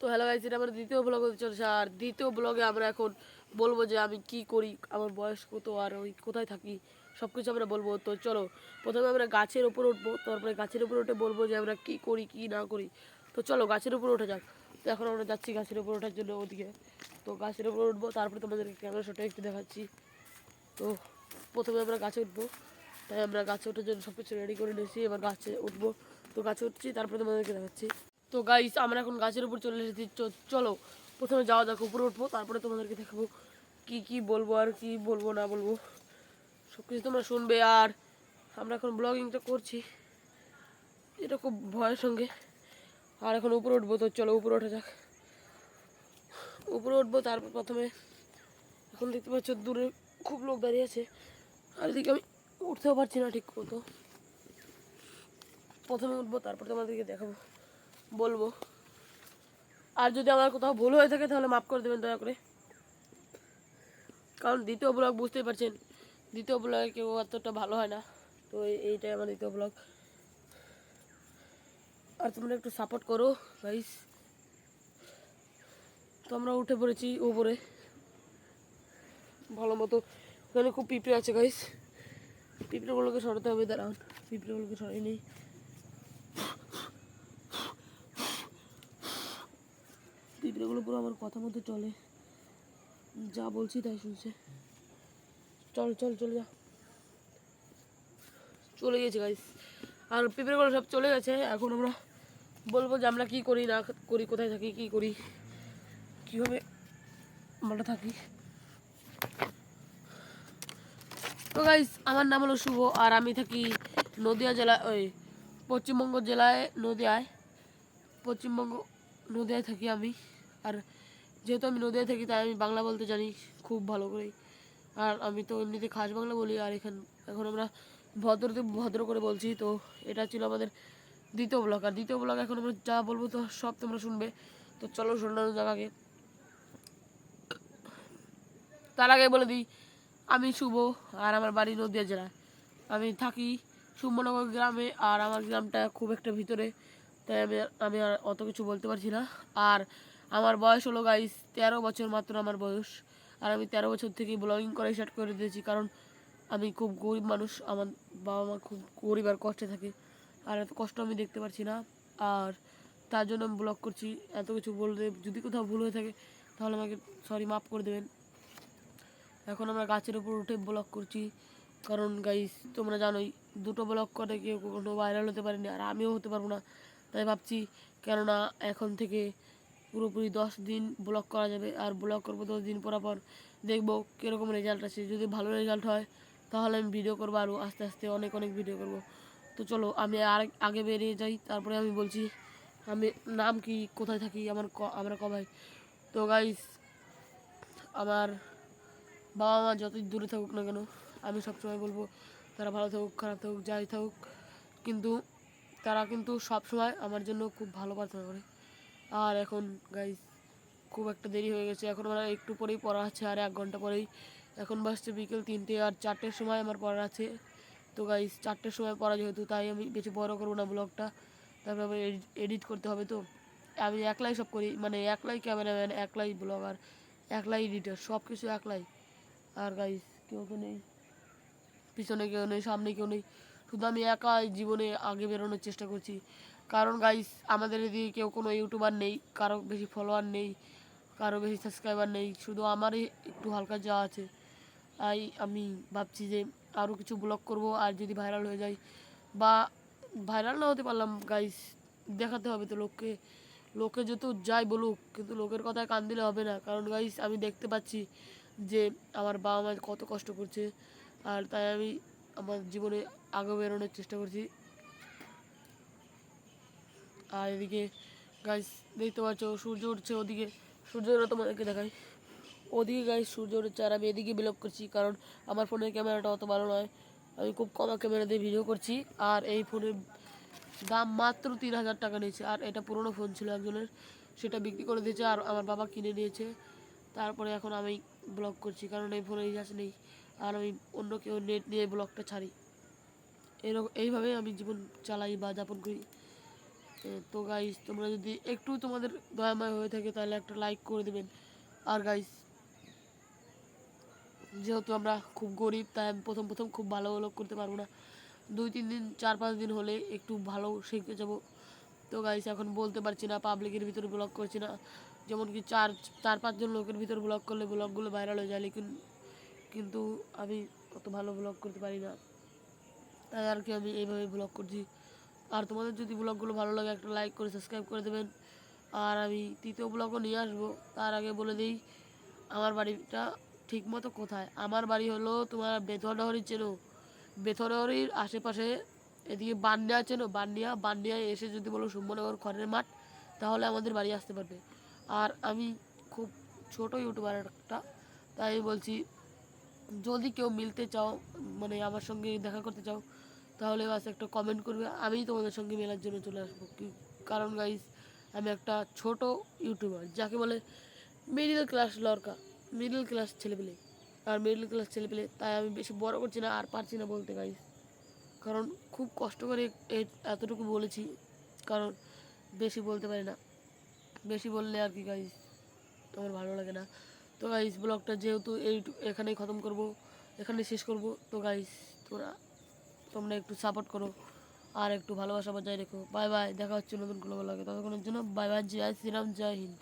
তো hello guys, এটা আমার দ্বিতীয় ব্লগ হতে চলেছে। আর দ্বিতীয় ব্লগে আমরা এখন বলবো যে আমি কি করি, আমার বয়স কত, আর ওই কোথায় থাকি, সব কিছু আমরা বলবো। তো চলো, প্রথমে আমরা গাছের উপর উঠবো, তারপরে গাছের উপর উঠে বলবো যে আমরা কি করি কি না করি। তো চলো গাছের উপর উঠে যাক। তো এখন আমরা যাচ্ছি গাছের উপর ওঠার জন্য ওদিকে। তো গাছের উপর উঠবো, তারপরে তোমাদের ক্যামেরা শটে একটু দেখাচ্ছি। তো প্রথমে আমরা গাছে উঠবো, তাই আমরা গাছে ওঠার জন্য সব কিছু রেডি করে নিয়েছি। এবার গাছে উঠবো, তো গাছে উঠছি, তারপরে তোমাদেরকে দেখাচ্ছি। তো গাইস, আমরা এখন গাছের উপর চলে এসেছি। চলো প্রথমে যাওয়া যাক, উপরে উঠবো, তারপরে তোমাদেরকে দেখাবো কি কি বলবো আর কি বলবো না বলবো, সব কিছু তোমরা শুনবে। আর আমরা এখন ব্লগিংটা করছি, এটা খুব ভয়ের সঙ্গে। আর এখন উপরে উঠবো, তো চলো উপরে ওঠা যাক। উপরে উঠবো, তারপর প্রথমে এখন দেখতে পাচ্ছ দূরে খুব লোক দাঁড়িয়ে আছে, আর এদিকে আমি উঠতেও পারছি না ঠিক মতো। প্রথমে উঠবো, তারপর তোমাদেরকে দেখাবো, বলবো। আর যদি আমার কোথাও ভুল হয়ে থাকে তাহলে মাফ করে দেবেন দয়া করে, কারণ দ্বিতীয় ব্লগ বুঝতেই পারছেন, দ্বিতীয় ব্লগে কেউ অতটা ভালো হয় না। তো এইটাই আমার দ্বিতীয় ব্লগ, আর তোমরা একটু সাপোর্ট করো গাইস। তো আমরা উঠে পড়েছি উপরে ভালো মতো। ওখানে খুব পিঁপড়ে আছে গাইস, পিঁপড়েগুলোকে সরাতে হবে, দাঁড়ান, পিঁপড়েগুলোকে সরাই নেই। পিঁপড়েগুলো পুরো আমার কথা মতো চলে, যা বলছি তাই শুনছে। চল চল চলে যা, চলে গেছে গাইস। আর পিঁপড়েগুলো সব চলে গেছে। এখন আমরা বলবো যে আমরা কি করি না করি, কোথায় থাকি, কি করি, কীভাবে আমরা থাকি। তো গাইস, আমার নাম হলো শুভ, আর আমি থাকি নদিয়া জেলায়, ওই পশ্চিমবঙ্গ জেলায় নদিয়ায়, পশ্চিমবঙ্গ নদিয়ায় থাকি আমি। আর যেহেতু আমি নদিয়ায় থাকি তাই আমি বাংলা বলতে জানি খুব ভালো করে। আর আমি তো এমনিতে খাস বাংলা বলি। আর এখন আমরা ভদ্র করে বলছি। তো এটা ছিল আমাদের দ্বিতীয় ব্লগ। আর দ্বিতীয় ব্লগ এখন আমরা যা বলবো তো সব তোমরা শুনবে। তো চলো শোনানো যাক আগে। তার আগে বলে দিই, আমি শুভ, আর আমার বাড়ি নদিয়া জেলায়। আমি থাকি শুভনগর গ্রামে, আর আমার গ্রামটা খুব একটা ভিতরে, তাই আমি আর অত কিছু বলতে পারছি না। আর আমার বয়স হলো গাইস 13 বছর মাত্র আমার বয়স। আর আমি 13 বছর থেকেই ব্লগিং করা স্টার্ট করে দিয়েছি, কারণ আমি খুব গরিব মানুষ, আমার বাবা মা খুব গরিব আর কষ্টে থাকে, আর এত কষ্ট আমি দেখতে পারছি না। আর তার জন্য আমি ব্লগ করছি। এত কিছু বলতে যদি কোথাও ভুল হয়ে থাকে তাহলে আমাকে সরি, মাফ করে দেবেন। এখন আমরা গাছের উপর উঠে ব্লগ করছি, কারণ গাইস তোমরা জানোই দুটো ব্লগ করে কেউ কোনো ভাইরাল হতে পারেনি, আর আমিও হতে পারবো না। তাই ভাবছি, কেননা এখন থেকে পুরোপুরি 10 দিন ব্লগ করা যাবে, আর ব্লগ করবো 10 দিন পর পর, দেখবো কীরকম রেজাল্ট আসে। যদি ভালো রেজাল্ট হয় তাহলে আমি ভিডিও করবো, আরও আস্তে আস্তে অনেক অনেক ভিডিও করব। তো চলো আমি আগে বেরিয়ে যাই, তারপরে আমি বলছি আমি নাম কি, কোথায় থাকি, আমরা কবাই। তো গাইস, আমার বাবা মা যতই দূরে থাকুক না কেন, আমি সবসময় বলবো তারা ভালো থাকুক, খারাপ থাকুক, যাই থাকুক, কিন্তু তারা কিন্তু সবসময় আমার জন্য খুব ভালো প্রার্থনা করে। আর এখন গাইস খুব একটা দেরি হয়ে গেছে, এখন আমার একটু পরেই পড়া আছে, আর 1 ঘন্টা পরেই। এখন বাসছে বিকেল 3টে, আর 4টের সময় আমার পড়া আছে। তো গাইস 4টের সময় পড়া যেহেতু, তাই আমি বেশি বড় করবো না ব্লগটা, তারপরে আবার এডিট করতে হবে। তো আমি একলাই সব করি, মানে একলাই ক্যামেরাম্যান, একলাই ব্লগার, একলাই এডিটার, সব কিছু একলাই। আর গাইস কেউ তো নেই, পিছনে কেউ নেই, সামনে কেউ নেই, শুধু আমি একাই জীবনে আগে বেরোনোর চেষ্টা করছি। কারণ গাইস আমাদের এদিকে কেউ কোনো ইউটিউবার নেই, কারো বেশি ফলোয়ার নেই, কারো বেশি সাবস্ক্রাইবার নেই, শুধু আমারই একটু হালকা যা আছে। তাই আমি ভাবছি যে আরও কিছু ব্লগ করব, আর যদি ভাইরাল হয়ে যায়, বা ভাইরাল না হতে পারলাম গাইস, দেখাতে হবে তো লোককে। লোকে যেহেতু যাই বলুক, কিন্তু লোকের কথায় কান দিলে হবে না, কারণ গাইস আমি দেখতে পাচ্ছি যে আমার বাবা মা কত কষ্ট করছে। আর তাই আমি আমার জীবনে আগে বেরোনোর চেষ্টা করছি। আর এদিকে গাইস দেখতে পাচ্ছ সূর্য উঠছে ওদিকে, সূর্যটা তোমাদেরকে দেখাই, ওদিকে গাইস সূর্য উঠছে, আর আমি এদিকে ব্লগ করছি, কারণ আমার ফোনের ক্যামেরাটা অত ভালো নয়, আমি খুব কম ক্যামেরা দিয়ে ভিডিও করছি। আর এই ফোনের দাম মাত্র 3000 টাকা নিয়েছে, আর এটা পুরনো ফোন ছিল একজনের, সেটা বিক্রি করে দিয়েছে, আর আমার বাবা কিনে নিয়েছে। তারপরে এখন আমি ব্লগ করছি, কারণ এই ফোনে রিচার্জ নেই, আর আমি অন্য কেউ নেট নিয়ে ব্লগটা ছাড়ি। এইভাবেই আমি জীবন চালাই বা যাপন করি। তো গাইস তোমরা যদি একটু তোমাদের দয়াময় হয়ে থাকে তাহলে একটা লাইক করে দেবেন। আর গাইস যেহেতু আমরা খুব গরিব তাই আমি প্রথম প্রথম খুব ভালো ব্লগ করতে পারবো না, 2-3 দিন 4-5 দিন হলে একটু ভালো শিখে যাব। তো গাইস এখন বলতে পারছি না, পাবলিকের ভিতরে ব্লগ করছি না, যেমন কি 4-5 জন লোকের ভিতর ব্লগ করলে ব্লগগুলো ভাইরাল হয়ে যায়, কিন্তু আমি অত ভালো ব্লগ করতে পারি না, তাই আর কি আমি এইভাবে ব্লগ করছি। আর তোমাদের যদি ব্লগগুলো ভালো লাগে একটা লাইক করে সাবস্ক্রাইব করে দেবেন। আর আমি তৃতীয় ব্লগও নিয়ে আসবো, তার আগে বলে দিই আমার বাড়িটা ঠিক মতো কোথায়। আমার বাড়ি হলো তোমার বেথরডহরি চেনো, বেথরডহরির আশেপাশে, এদিকে বান্ডিয়া চেনো, বান্ডিয়ায় এসে যদি বলো সুম্বনগর খড়ের মাঠ তাহলে আমাদের বাড়ি আসতে পারবে। আর আমি খুব ছোট ইউটিউবার একটা, তাই বলছি যদি কেউ মিলতে চাও, মানে আমার সঙ্গে দেখা করতে চাও, তাহলে বাস একটা কমেন্ট করবে, আমি তোমাদের সঙ্গে মেলার জন্য চলে আসবো। কারণ গাইস আমি একটা ছোট ইউটিউবার, যাকে বলে মিডিল ক্লাস লড়কা, মিডিল ক্লাস ছেলেপেলে, আর মিডিল ক্লাস ছেলেপেলে, তাই আমি বেশি বড় করছি না আর পারছি না বলতে গাইস, কারণ খুব কষ্ট করে এতটুকু বলেছি, কারণ বেশি বলতে পারি না, বেশি বললে আর কি গাইস আমার ভালো লাগে না। তো গাইস ব্লগটা যেহেতু এখানেই খতম করব, এখানে শেষ করব। তো গাইস তোমরা একটু সাপোর্ট করো আর একটু ভালোবাসা বজায় রেখো। বাই বাই, দেখা হচ্ছে নতুন কোনো ব্লগে, ততক্ষণের জন্য বাই বাই, জয় শ্রীরাম, জয় হিন্দ।